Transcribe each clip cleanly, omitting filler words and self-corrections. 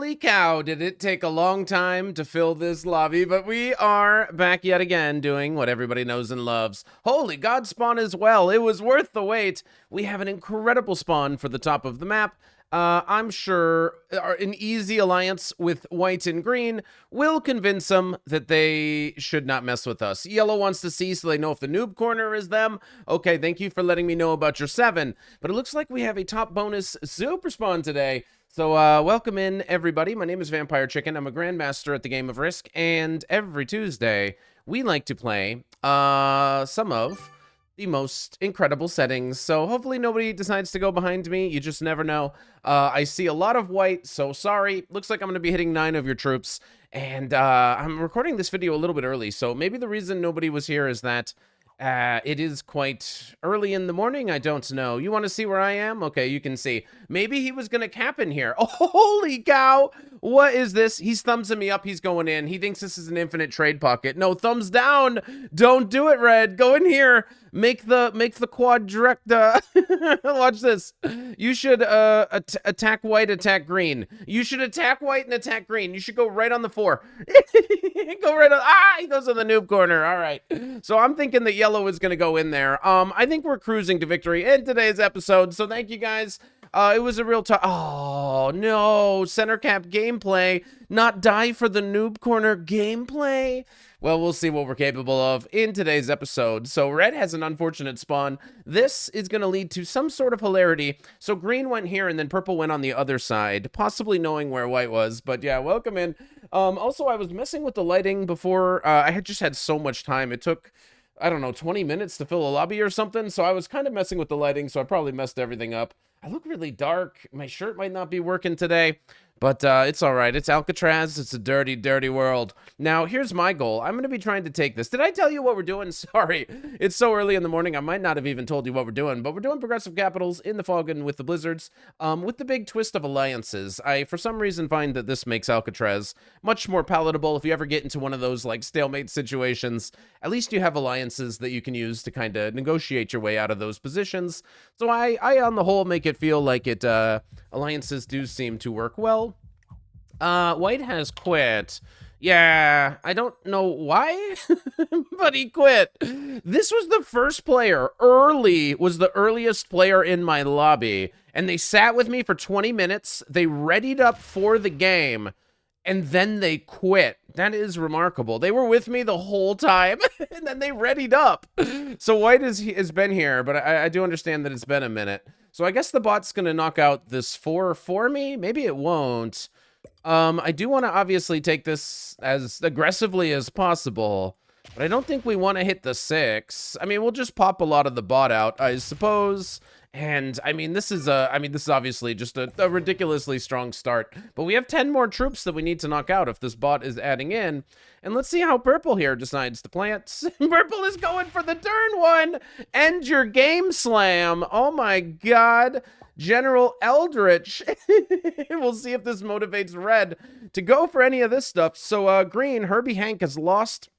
Holy cow, did it take a long time to fill this lobby, but we are back yet again doing what everybody knows and loves. Holy God spawn as well. It was worth the wait. We have an incredible spawn for the top of the map. I'm sure an easy alliance with white and green will convince them that they should not mess with us. Yellow wants to see so they know if the noob corner is them. Okay, thank you for letting me know about your 7. But it looks like we have a top bonus super spawn today. So, welcome in, everybody. My name is vampirechicken. I'm a grandmaster at the game of Risk, and every Tuesday, we like to play some of the most incredible settings. So hopefully nobody decides to go behind me. You just never know. I see a lot of white, so sorry. Looks like I'm going to be hitting 9 of your troops, and I'm recording this video a little bit early, so maybe the reason nobody was here is that it is quite early in the morning. I don't know. You want to see where I am? Okay, you can see. Maybe he was going to cap in here. Oh, holy cow. What is this? He's thumbsing me up. He's going in. He thinks this is an infinite trade pocket. No, thumbs down. Don't do it, Red. Go in here. Make the quad direct. Watch this. You should attack white, attack green. You should attack white and attack green. You should go right on the 4. Go right on. Ah, he goes on the noob corner. All right. So I'm thinking that yellow is going to go in there. I think we're cruising to victory in today's episode. So thank you guys. It was a real tough. Oh no, center cap gameplay, not die for the noob corner gameplay. Well, we'll see what we're capable of in today's episode. So red has an unfortunate spawn. This is going to lead to some sort of hilarity. So green went here and then purple went on the other side, possibly knowing where white was. But yeah, welcome in. Also, I was messing with the lighting before. I had just had so much time. It took, I don't know, 20 minutes to fill a lobby or something. So I was kind of messing with the lighting, so I probably messed everything up. I look really dark. My shirt might not be working today, but it's all right. It's Alcatraz. It's a dirty, dirty world. Now, here's my goal. I'm going to be trying to take this. Did I tell you what we're doing? Sorry. It's so early in the morning. I might not have even told you what we're doing, but we're doing progressive capitals in the fog and with the blizzards, with the big twist of alliances. I, for some reason, find that this makes Alcatraz much more palatable. If you ever get into one of those, like, stalemate situations, at least you have alliances that you can use to kind of negotiate your way out of those positions. So I, on the whole, make it feel like it, alliances do seem to work well. White has quit. Yeah, I don't know why, but he quit. This was the first player. Early was the earliest player in my lobby, and they sat with me for 20 minutes. They readied up for the game, and then they quit. That is remarkable. They were with me the whole time, and then they readied up. So white has been here, but I do understand that it's been a minute. So I guess the bot's going to knock out this 4 for me. Maybe it won't. I do want to obviously take this as aggressively as possible, but I don't think we want to hit the 6. I mean, we'll just pop a lot of the bot out, I suppose. And I mean, this is obviously just a ridiculously strong start, but we have 10 more troops that we need to knock out if this bot is adding in. And let's see how purple here decides to plant. Purple is going for the turn 1. End your game, slam. Oh my God. General Eldritch. We'll see if this motivates red to go for any of this stuff. So green, Herbie Hank has lost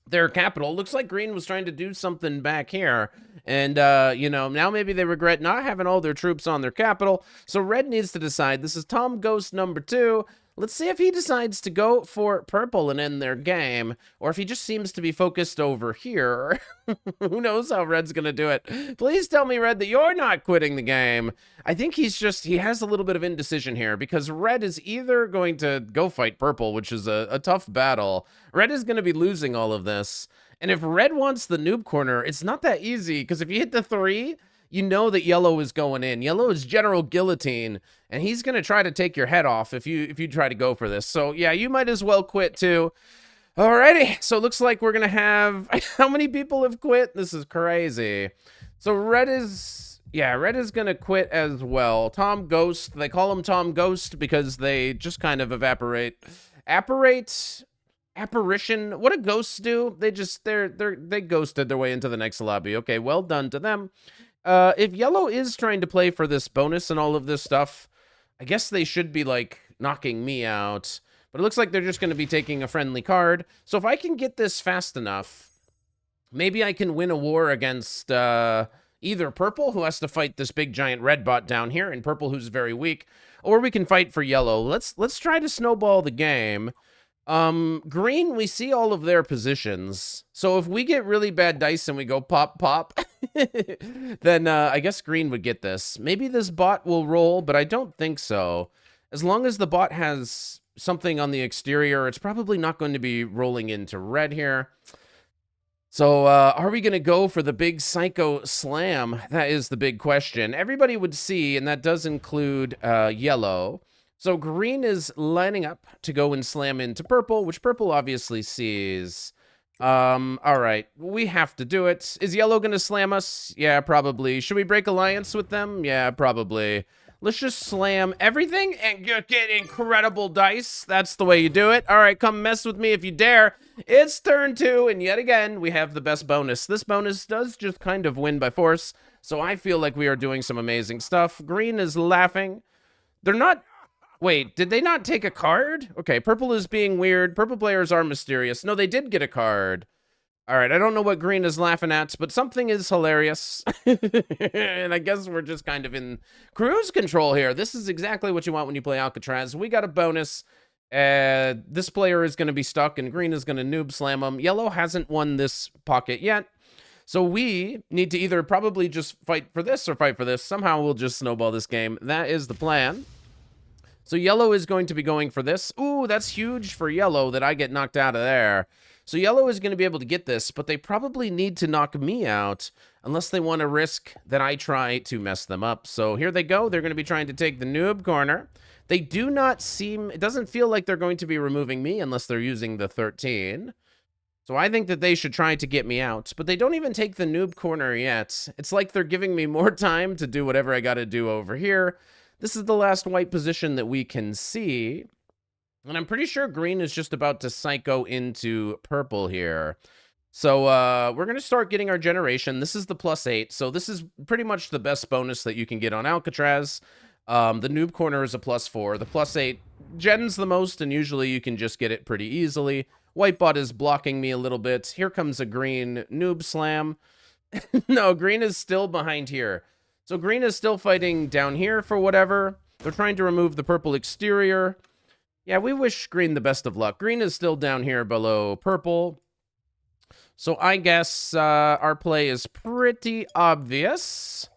their capital. Looks like green was trying to do something back here. And, you know, now maybe they regret not having all their troops on their capital. So red needs to decide. This is Tom Ghost number 2. Let's see if he decides to go for purple and end their game, or if he just seems to be focused over here. Who knows how red's gonna do it. Please tell me, red, that you're not quitting the game. I think he has a little bit of indecision here, because red is either going to go fight purple, which is a tough battle. Red is gonna be losing all of this. And if red wants the noob corner, it's not that easy, because if you hit the 3, you know that yellow is going in. Yellow is General Guillotine, and he's going to try to take your head off if you try to go for this. So, yeah, you might as well quit, too. Alrighty, so it looks like we're going to have... How many people have quit? This is crazy. So, red is going to quit as well. Tom Ghost. They call him Tom Ghost because they just kind of evaporate. Apparition. What do ghosts do? They ghosted their way into the next lobby. Okay, well done to them. If yellow is trying to play for this bonus and all of this stuff, I guess they should be, like, knocking me out. But it looks like they're just going to be taking a friendly card. So if I can get this fast enough, maybe I can win a war against, either purple, who has to fight this big giant red bot down here, and purple, who's very weak, or we can fight for yellow. Let's try to snowball the game. Green, we see all of their positions. So if we get really bad dice and we go pop, pop, then I guess green would get this. Maybe this bot will roll, but I don't think so. As long as the bot has something on the exterior, it's probably not going to be rolling into red here. So, are we going to go for the big psycho slam? That is the big question. Everybody would see, and that does include yellow. So green is lining up to go and slam into purple, which purple obviously sees. All right, we have to do it. Is yellow going to slam us? Yeah, probably. Should we break alliance with them? Yeah, probably. Let's just slam everything and get incredible dice. That's the way you do it. All right, come mess with me if you dare. It's turn 2, and yet again, we have the best bonus. This bonus does just kind of win by force, so I feel like we are doing some amazing stuff. Green is laughing. They're not... Wait, did they not take a card? Okay, purple is being weird. Purple players are mysterious. No, they did get a card. All right, I don't know what green is laughing at, but something is hilarious. And I guess we're just kind of in cruise control here. This is exactly what you want when you play Alcatraz. We got a bonus. This player is going to be stuck, and green is going to noob slam him. Yellow hasn't won this pocket yet. So we need to either probably just fight for this or fight for this. Somehow we'll just snowball this game. That is the plan. So yellow is going to be going for this. Ooh, that's huge for yellow that I get knocked out of there. So yellow is going to be able to get this, but they probably need to knock me out unless they want to risk that I try to mess them up. So here they go. They're going to be trying to take the noob corner. They do not seem... It doesn't feel like they're going to be removing me unless they're using the 13. So I think that they should try to get me out, but they don't even take the noob corner yet. It's like they're giving me more time to do whatever I got to do over here. This is the last white position that we can see. And I'm pretty sure green is just about to psycho into purple here. So we're going to start getting our generation. This is the +8. So this is pretty much the best bonus that you can get on Alcatraz. The noob corner is a +4. The +8 gens the most, and usually you can just get it pretty easily. White bot is blocking me a little bit. Here comes a green noob slam. No, green is still behind here. So green is still fighting down here for whatever. They're trying to remove the purple exterior. Yeah, we wish green the best of luck. Green is still down here below purple. So I guess our play is pretty obvious.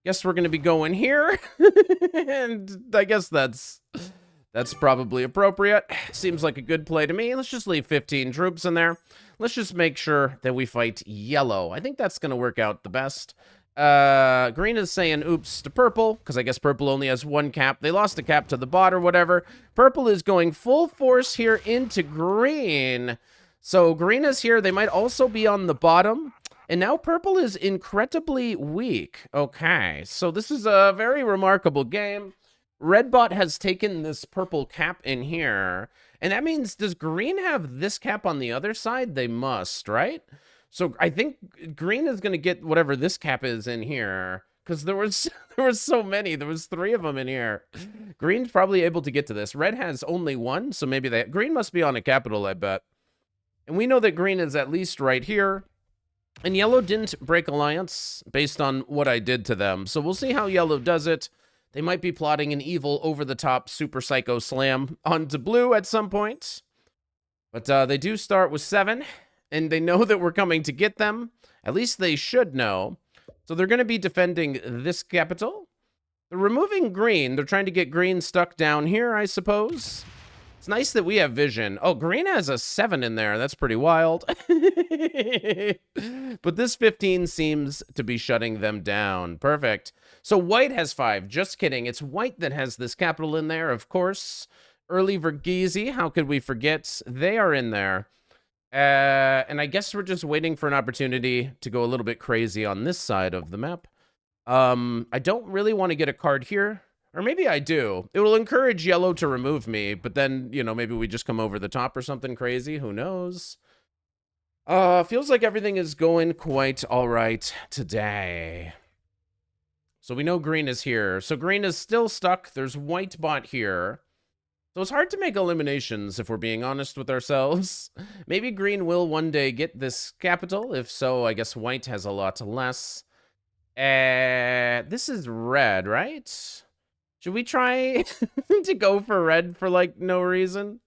Guess we're going to be going here. And I guess that's probably appropriate. Seems like a good play to me. Let's just leave 15 troops in there. Let's just make sure that we fight yellow. I think that's going to work out the best. Green is saying oops to purple, because I guess purple only has one cap. They lost a cap to the bot or whatever. Purple is going full force here into green. So green is here. They might also be on the bottom. And now purple is incredibly weak. Okay, so this is a very remarkable game. Red bot has taken this purple cap in here. And that means, does green have this cap on the other side? They must, right? So I think green is going to get whatever this cap is in here, because there was so many. There was 3 of them in here. Green's probably able to get to this. Red has only 1, so maybe green must be on a capital, I bet. And we know that green is at least right here. And yellow didn't break alliance based on what I did to them. So we'll see how yellow does it. They might be plotting an evil over-the-top super psycho slam onto blue at some point. But they do start with 7. And they know that we're coming to get them. At least they should know. So they're going to be defending this capital. They're removing green. They're trying to get green stuck down here, I suppose. It's nice that we have vision. Oh, green has a 7 in there. That's pretty wild. But this 15 seems to be shutting them down. Perfect. So white has 5. Just kidding. It's white that has this capital in there, of course. Early Verghese. How could we forget? They are in there. And I guess we're just waiting for an opportunity to go a little bit crazy on this side of the map. I don't really want to get a card here. Or maybe I do. It will encourage yellow to remove me, but then, you know, maybe we just come over the top or something crazy. Who knows? Feels like everything is going quite all right today. So we know green is here. So green is still stuck. There's white bot here. So it's hard to make eliminations if we're being honest with ourselves. Maybe green will one day get this capital. If so, I guess white has a lot less. This is red, right? Should we try to go for red for, like, no reason?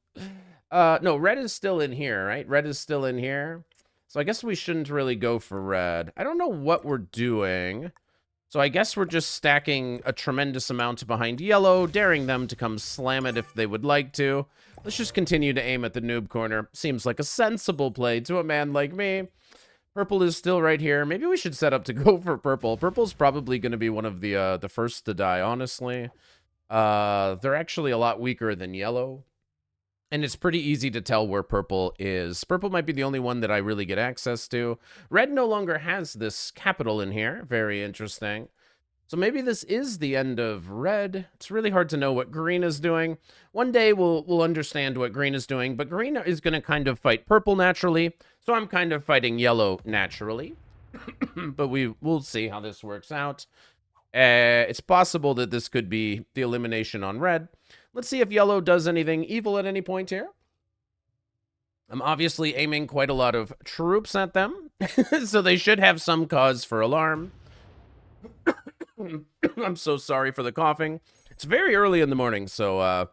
No, red is still in here, right? Red is still in here. So I guess we shouldn't really go for red. I don't know what we're doing. So I guess we're just stacking a tremendous amount behind yellow, daring them to come slam it if they would like to. Let's just continue to aim at the noob corner. Seems like a sensible play to a man like me. Purple is still right here. Maybe we should set up to go for purple. Purple's probably going to be one of the first to die, honestly. They're actually a lot weaker than yellow. And it's pretty easy to tell where purple is. Purple might be the only one that I really get access to. Red no longer has this capital in here. Very interesting. So maybe this is the end of red. It's really hard to know what green is doing. One day we'll understand what green is doing, but green is going to kind of fight purple naturally. So I'm kind of fighting yellow naturally. But we'll see how this works out. It's possible that this could be the elimination on red. Let's see if yellow does anything evil at any point here. I'm obviously aiming quite a lot of troops at them, so they should have some cause for alarm. I'm so sorry for the coughing. It's very early in the morning, so I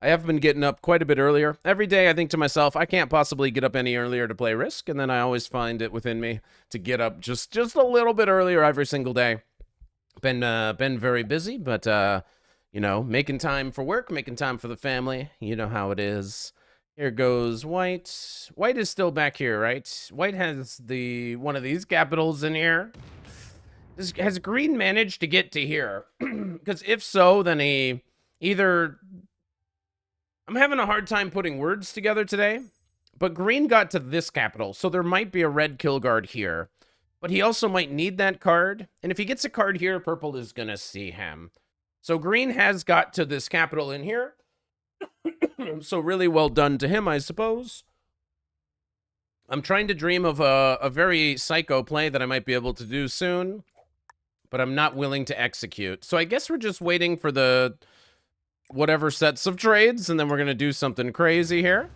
have been getting up quite a bit earlier. Every day I think to myself, I can't possibly get up any earlier to play Risk, and then I always find it within me to get up just a little bit earlier every single day. Been very busy, but you know, making time for work, making time for the family. You know how it is. Here goes white. White is still back here, right? White has one of these capitals in here. Has green managed to get to here? Because if so, then he either... I'm having a hard time putting words together today, but green got to this capital, so there might be a red kill guard here. But he also might need that card, and if he gets a card here, purple is going to see him. So green has got to this capital in here. So really well done to him, I suppose. I'm trying to dream of a very psycho play that I might be able to do soon, but I'm not willing to execute. So I guess we're just waiting for the whatever sets of trades, and then we're going to do something crazy here.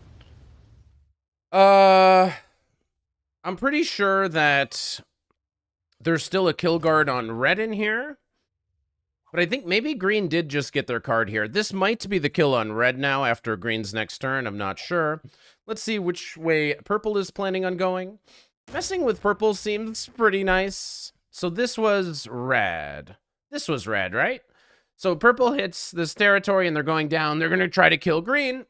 I'm pretty sure that there's still a kill guard on red in here. But I think maybe green did just get their card here. This might be the kill on red now after green's next turn. I'm not sure. Let's see which way purple is planning on going. Messing with purple seems pretty nice. So this was red. This was red, right? So purple hits this territory and they're going down. They're going to try to kill green.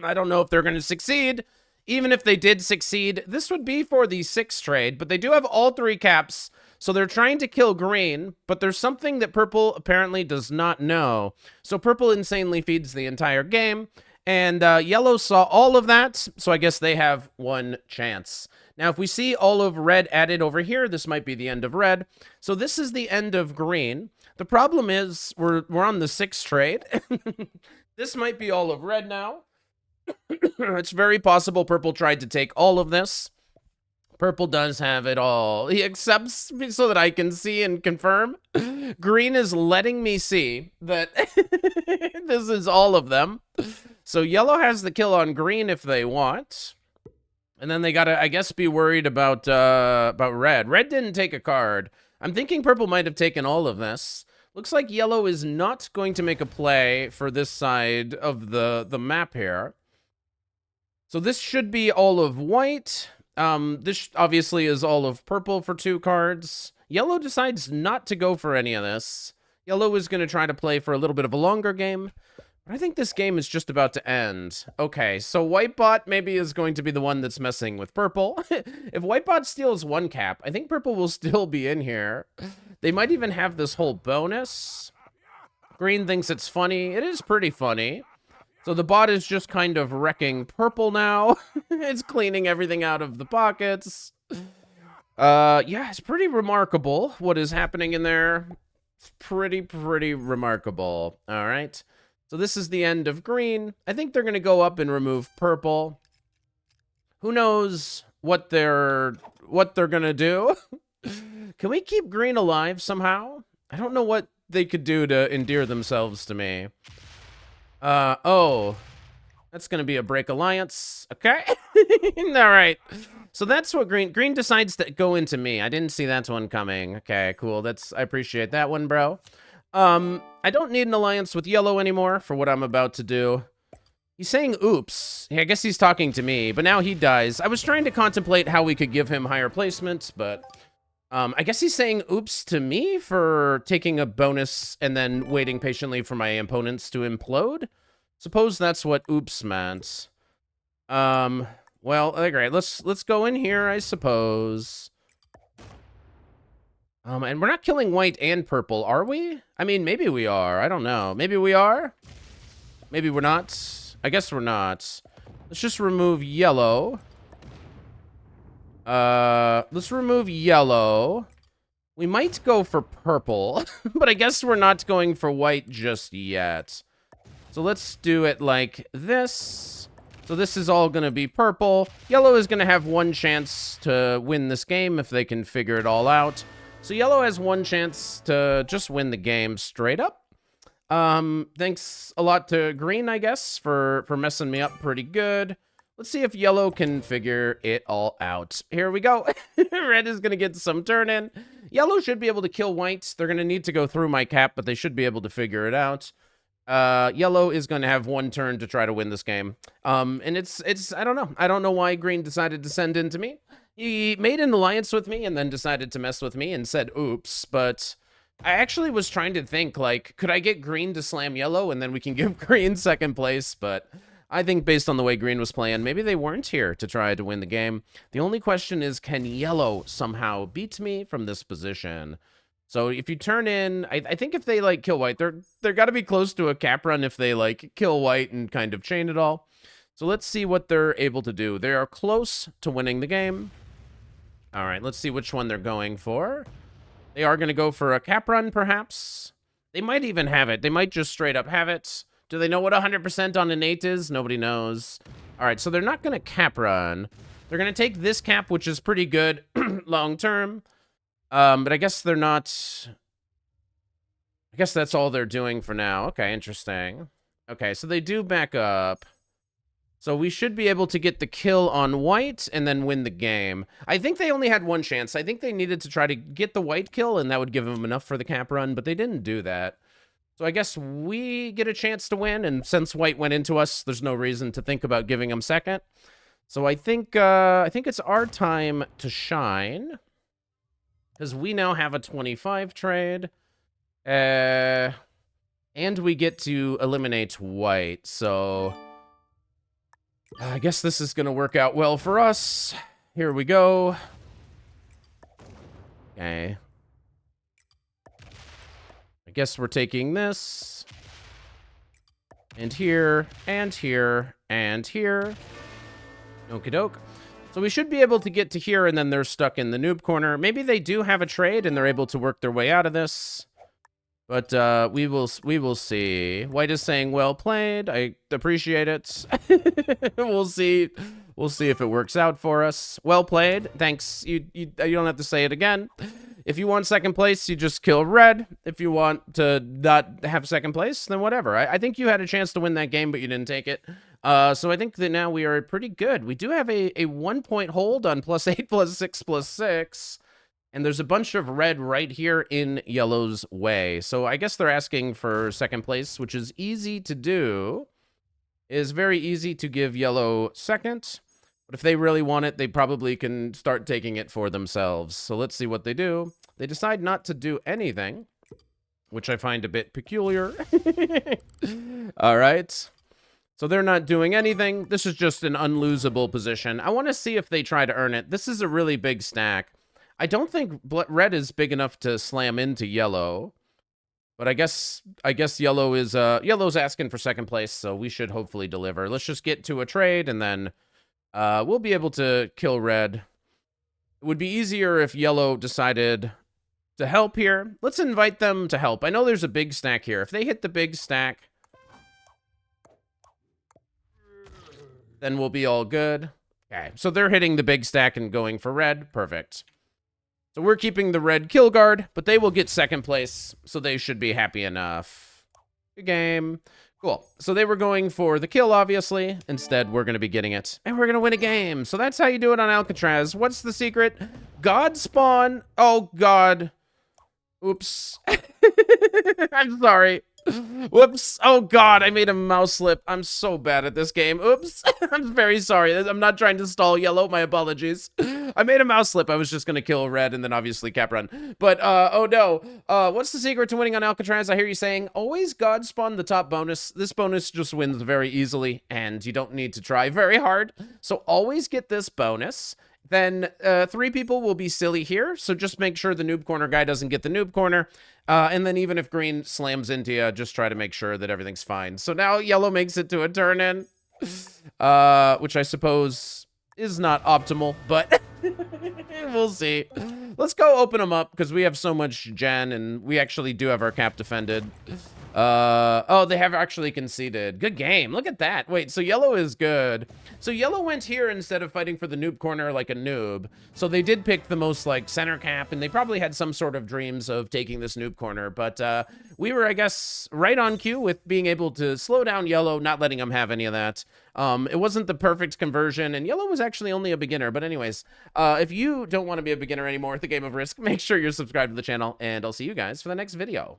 I don't know if they're going to succeed. Even if they did succeed, this would be for the 6 trade, but they do have all 3 caps. So they're trying to kill green, but there's something that purple apparently does not know. So purple insanely feeds the entire game, and yellow saw all of that, so I guess they have 1 chance. Now, if we see all of red added over here, this might be the end of red. So this is the end of green. The problem is we're on the 6th trade. This might be all of red now. It's very possible purple tried to take all of this. Purple does have it all. He accepts so that I can see and confirm. Green is letting me see that this is all of them. So yellow has the kill on green if they want. And then they gotta, I guess, be worried about red. Red didn't take a card. I'm thinking purple might have taken all of this. Looks like yellow is not going to make a play for this side of the map here. So this should be all of white. This obviously is all of purple for 2 cards. Yellow decides not to go for any of this. Yellow is going to try to play for a little bit of a longer game. But I think this game is just about to end. Okay, so Whitebot maybe is going to be the one that's messing with purple. If Whitebot steals 1 cap, I think purple will still be in here. They might even have this whole bonus. Green thinks it's funny. It is pretty funny. So the bot is just kind of wrecking purple now. It's cleaning everything out of the pockets. Yeah, it's pretty remarkable what is happening in there. It's pretty remarkable. All right. So this is the end of green. I think they're going to go up and remove purple. Who knows what they're going to do? Can we keep green alive somehow? I don't know what they could do to endear themselves to me. Oh, that's going to be a break alliance. Okay. All right. So that's what green decides to go into me. I didn't see that one coming. Okay, cool. I appreciate that one, bro. I don't need an alliance with yellow anymore for what I'm about to do. He's saying oops. I guess he's talking to me, but now he dies. I was trying to contemplate how we could give him higher placements, but I guess he's saying oops to me for taking a bonus and then waiting patiently for my opponents to implode. Suppose that's what oops meant. Well, okay, let's go in here, I suppose. And we're not killing white and purple, are we? I mean, maybe we are. I don't know. Maybe we are. Maybe we're not. I guess we're not. Let's just remove yellow. Let's remove yellow. We might go for purple, but I guess we're not going for white just yet. So let's do it like this. So this is all going to be purple. Yellow is going to have one chance to win this game if they can figure it all out. So yellow has one chance to just win the game straight up. Thanks a lot to green, I guess, for messing me up pretty good. Let's see if yellow can figure it all out. Here we go. Red is going to get some turn in. Yellow should be able to kill white. They're going to need to go through my cap, but they should be able to figure it out. Yellow is going to have one turn to try to win this game. And it's I don't know. I don't know why green decided to send in to me. He made an alliance with me and then decided to mess with me and said oops, but I actually was trying to think, like, could I get green to slam yellow and then we can give green second place, but I think based on the way green was playing, maybe they weren't here to try to win the game. The only question is, can yellow somehow beat me from this position? So if you turn in, I think if they, like, kill white, they're got to be close to a cap run if they, like, kill white and kind of chain it all. So let's see what they're able to do. They are close to winning the game. All right, let's see which one they're going for. They are going to go for a cap run, perhaps. They might even have it. They might just straight up have it. Do they know what 100% on innate is? Nobody knows. All right, so they're not going to cap run. They're going to take this cap, which is pretty good long term. But I guess they're not... I guess that's all they're doing for now. Okay, interesting. Okay, so they do back up. So we should be able to get the kill on white and then win the game. I think they only had one chance. I think they needed to try to get the white kill, and that would give them enough for the cap run, but they didn't do that. So I guess we get a chance to win, and since white went into us, there's no reason to think about giving them second. So I think it's our time to shine, because we now have a 25 trade. And we get to eliminate white, so... I guess this is going to work out well for us. Here we go. Okay. I guess we're taking this. And here, and here, and here. Okie doke. So we should be able to get to here, and then they're stuck in the noob corner. Maybe they do have a trade, and they're able to work their way out of this. But we will see. White is saying well played. I appreciate it. We'll see. We'll see if it works out for us. Well played. Thanks. You don't have to say it again. If you want second place, you just kill red. If you want to not have second place, then whatever. I think you had a chance to win that game, but you didn't take it. So I think that now we are pretty good. We do have a 1-point hold on +8, +6, +6. And there's a bunch of red right here in yellow's way. So I guess they're asking for second place, which is easy to do. It is very easy to give yellow second. But if they really want it, they probably can start taking it for themselves. So let's see what they do. They decide not to do anything, which I find a bit peculiar. All right. So they're not doing anything. This is just an unlosable position. I want to see if they try to earn it. This is a really big stack. I don't think red is big enough to slam into yellow, but I guess yellow is yellow's asking for second place, so we should hopefully deliver. Let's just get to a trade, and then we'll be able to kill red. It would be easier if yellow decided to help here. Let's invite them to help. I know there's a big stack here. If they hit the big stack, then we'll be all good. Okay, so they're hitting the big stack and going for red. Perfect. So we're keeping the red kill guard, but they will get second place, so they should be happy enough. Good game. Cool. So they were going for the kill, obviously. Instead, we're going to be getting it. And we're going to win a game. So that's how you do it on Alcatraz. What's the secret? God spawn. Oh, God. Oops. I'm sorry. Whoops. Oh, God. I made a mouse slip. I'm so bad at this game. Oops. I'm very sorry. I'm not trying to stall yellow. My apologies. I made a mouse slip. I was just going to kill red and then obviously cap run. But, oh, no. What's the secret to winning on Alcatraz? I hear you saying, always God spawn the top bonus. This bonus just wins very easily, and you don't need to try very hard. So always get this bonus. Then 3 people will be silly here, so just make sure the noob corner guy doesn't get the noob corner. And then even if green slams into you, just try to make sure that everything's fine. So now yellow makes it to a turn in, which I suppose is not optimal, but we'll see. Let's go open them up because we have so much gen, and we actually do have our cap defended. Oh, they have actually conceded. Good game. Look at that. Wait, so yellow is good. So yellow went here instead of fighting for the noob corner like a noob. So they did pick the most like center cap, and they probably had some sort of dreams of taking this noob corner. But we were, I guess, right on cue with being able to slow down yellow, not letting them have any of that. It wasn't the perfect conversion, and yellow was actually only a beginner. But anyways, if you don't want to be a beginner anymore at the game of Risk, make sure you're subscribed to the channel, and I'll see you guys for the next video.